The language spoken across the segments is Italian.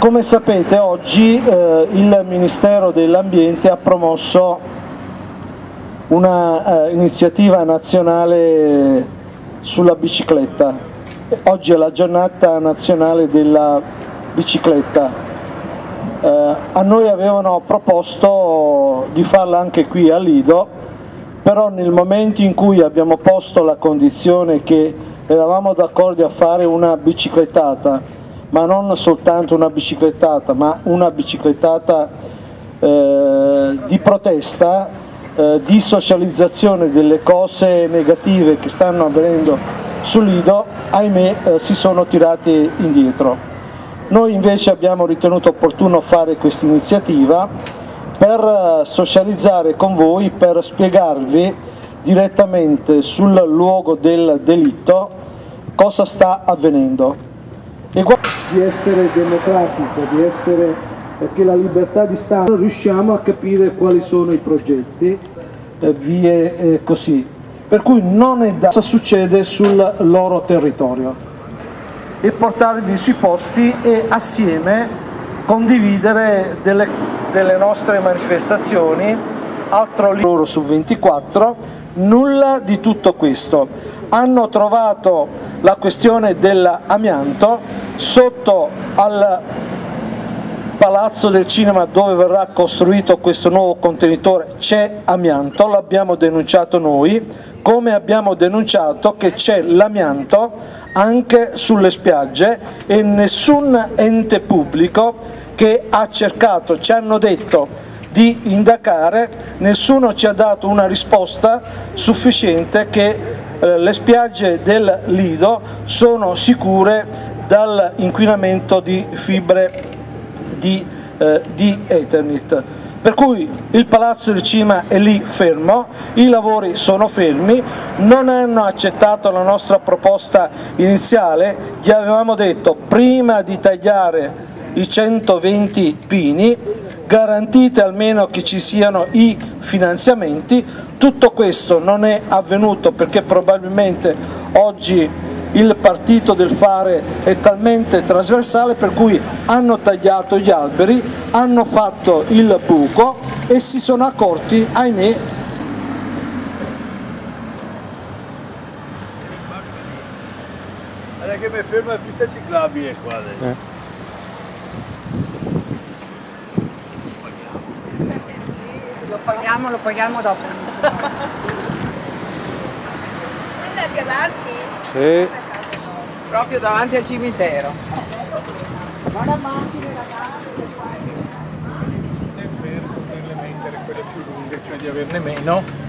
Come sapete, oggi il Ministero dell'Ambiente ha promosso una iniziativa nazionale sulla bicicletta. Oggi è la giornata nazionale della bicicletta. A noi avevano proposto di farla anche qui a Lido, però nel momento in cui abbiamo posto la condizione che eravamo d'accordo a fare una biciclettata, ma non soltanto una biciclettata, ma una biciclettata di protesta, di socializzazione delle cose negative che stanno avvenendo su Lido, ahimè si sono tirati indietro. Noi invece abbiamo ritenuto opportuno fare questa iniziativa per socializzare con voi, per spiegarvi direttamente sul luogo del delitto cosa sta avvenendo. E di essere democratico, di essere che la libertà di stampa, riusciamo a capire quali sono i progetti, vie così, per cui non è da cosa succede sul loro territorio e portarvi sui posti e assieme condividere delle nostre manifestazioni. Altro loro su 24, nulla di tutto questo. Hanno trovato la questione dell'amianto sotto al Palazzo del Cinema dove verrà costruito questo nuovo contenitore, c'è amianto, l'abbiamo denunciato noi, come abbiamo denunciato che c'è l'amianto anche sulle spiagge e nessun ente pubblico che ha cercato, ci hanno detto di indagare, nessuno ci ha dato una risposta sufficiente che le spiagge del Lido sono sicure dall'inquinamento di fibre di Eternit. Per cui il Palazzo del Cinema è lì fermo, i lavori sono fermi, non hanno accettato la nostra proposta iniziale, gli avevamo detto prima di tagliare i 120 pini, garantite almeno che ci siano i finanziamenti. Tutto questo non è avvenuto perché probabilmente oggi il partito del fare è talmente trasversale per cui hanno tagliato gli alberi, hanno fatto il buco e si sono accorti, ahimè, guarda che mi ferma la pista ciclabile qua adesso. Lo paghiamo dopo. Andate avanti? Sì. Proprio davanti al cimitero. Guarda macchine ragazzi. Per poterle mettere quelle più lunghe, cioè di averne meno.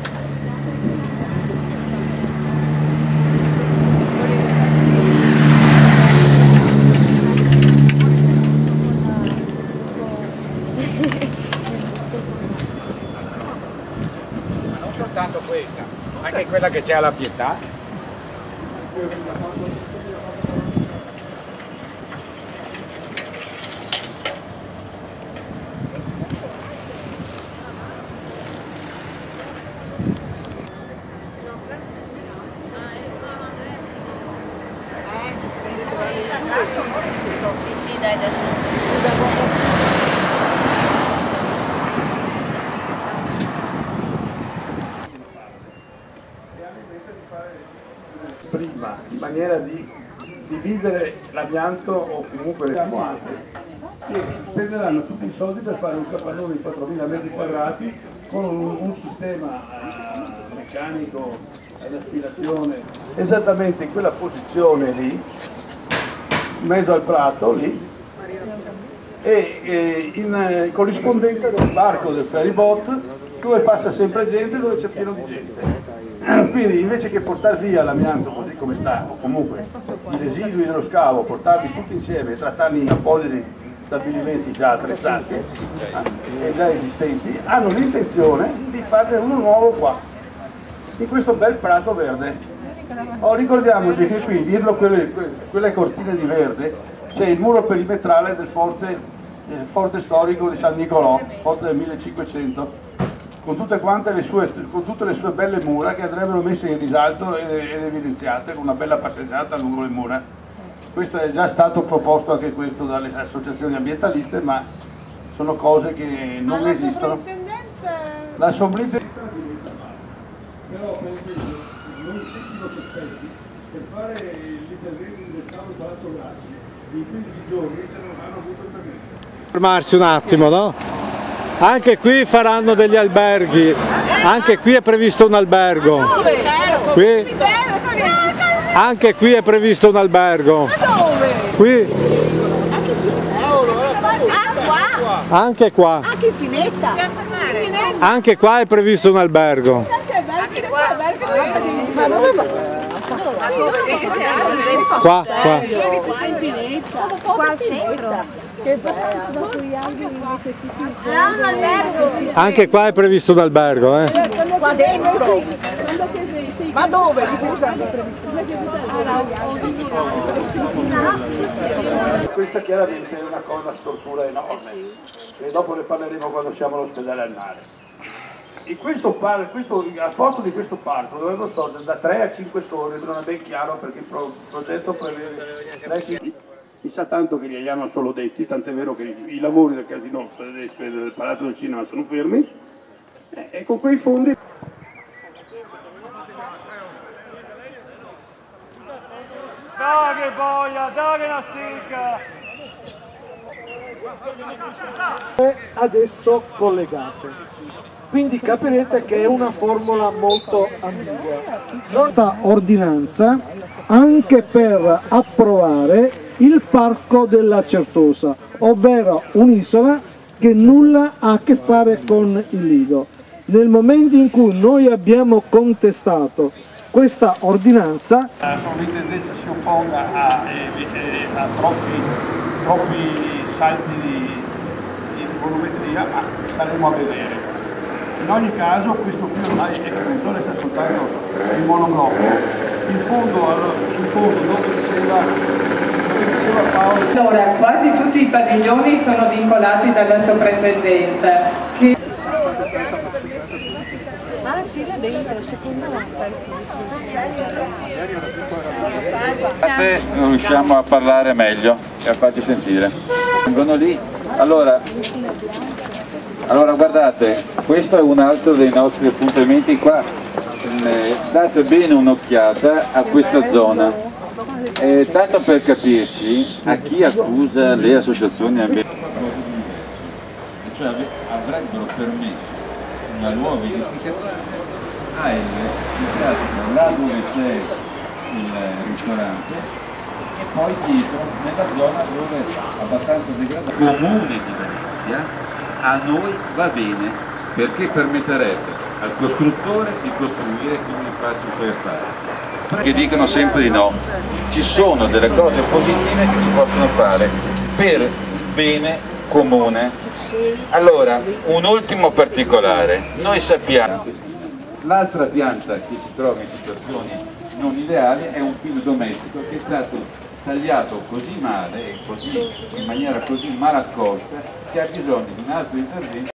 Soltanto questa, anche quella che c'è alla Pietà. Sì, dai, adesso. Prima, in maniera di dividere l'amianto o comunque le anche, che spenderanno tutti i soldi per fare un capannone di 4.000 metri quadrati con un sistema meccanico ad aspirazione esattamente in quella posizione lì, in mezzo al prato lì, e in corrispondenza del barco del ferryboat dove passa sempre gente, dove c'è pieno di gente. Quindi invece che portare via l'amianto così come sta, o comunque i residui dello scavo, portarli tutti insieme e trattarli in appositi stabilimenti già attrezzati e già esistenti, hanno l'intenzione di farne uno nuovo qua, in questo bel prato verde. Ricordiamoci che qui dietro quelle cortine di verde c'è il muro perimetrale del forte storico di San Nicolò, forte del 1500. Con tutte le sue belle mura che andrebbero messe in risalto ed evidenziate con una bella passeggiata lungo le mura. Questo è già stato proposto anche questo dalle associazioni ambientaliste, ma sono cose che non esistono. La sovrintendenza però per esempio non sentino sospetti per fare l'intervento di restauro di Palazzo Grassi in 15 giorni se non hanno avuto il permesso. Fermarsi un attimo, no? Anche qui faranno degli alberghi, anche qui è previsto un albergo. Qui? Anche qui è previsto un albergo. Qui? Anche qua. Anche in Pinetta. Anche qua è previsto un albergo. Qua, qua. Qua al centro. Anche qua è previsto un albergo, eh? Qua dentro. Ma dove? Scusa. Questa chiaramente è una stortura enorme, e dopo ne parleremo quando siamo all'ospedale al mare. In a posto di questo parco dovrebbero sorgere da 3 a 5 torri, non è ben chiaro perché il progetto prevede 3 mi sa tanto che gli hanno solo detti, tant'è vero che i lavori del casino del Palazzo del Cinema sono fermi, e con quei fondi... Dai boia, dai una sticca! Adesso collegate, quindi capirete che è una formula molto ambigua. Questa ordinanza anche per approvare il parco della Certosa, ovvero un'isola che nulla ha a che fare con il Lido. Nel momento in cui noi abbiamo contestato questa ordinanza, la sovrintendenza si opponga a troppi salti di volumetria, ma staremo a vedere. In ogni caso questo qui ormai non è soltanto il monoblocco, in fondo dove diceva Paolo. Allora, quasi tutti i padiglioni sono vincolati dalla soprintendenza. Non riusciamo a parlare meglio e a farci sentire. Vengono lì. Allora guardate, questo è un altro dei nostri appuntamenti qua. Date bene un'occhiata a questa zona. Tanto per capirci, a chi accusa le associazioni ambientali, cioè avrebbero permesso una nuova edificazione là dove c'è il ristorante e poi dietro nella zona dove è abbastanza degradata, comune di Venezia, a noi va bene perché permetterebbe al costruttore di costruire quindi passi suoi affari. Che dicono sempre di no, ci sono delle cose positive che si possono fare per bene comune. Allora, un ultimo particolare, noi sappiamo l'altra pianta che si trova in situazioni non ideali è un pino domestico che è stato tagliato così male e in maniera così mal accolta che ha bisogno di un altro intervento.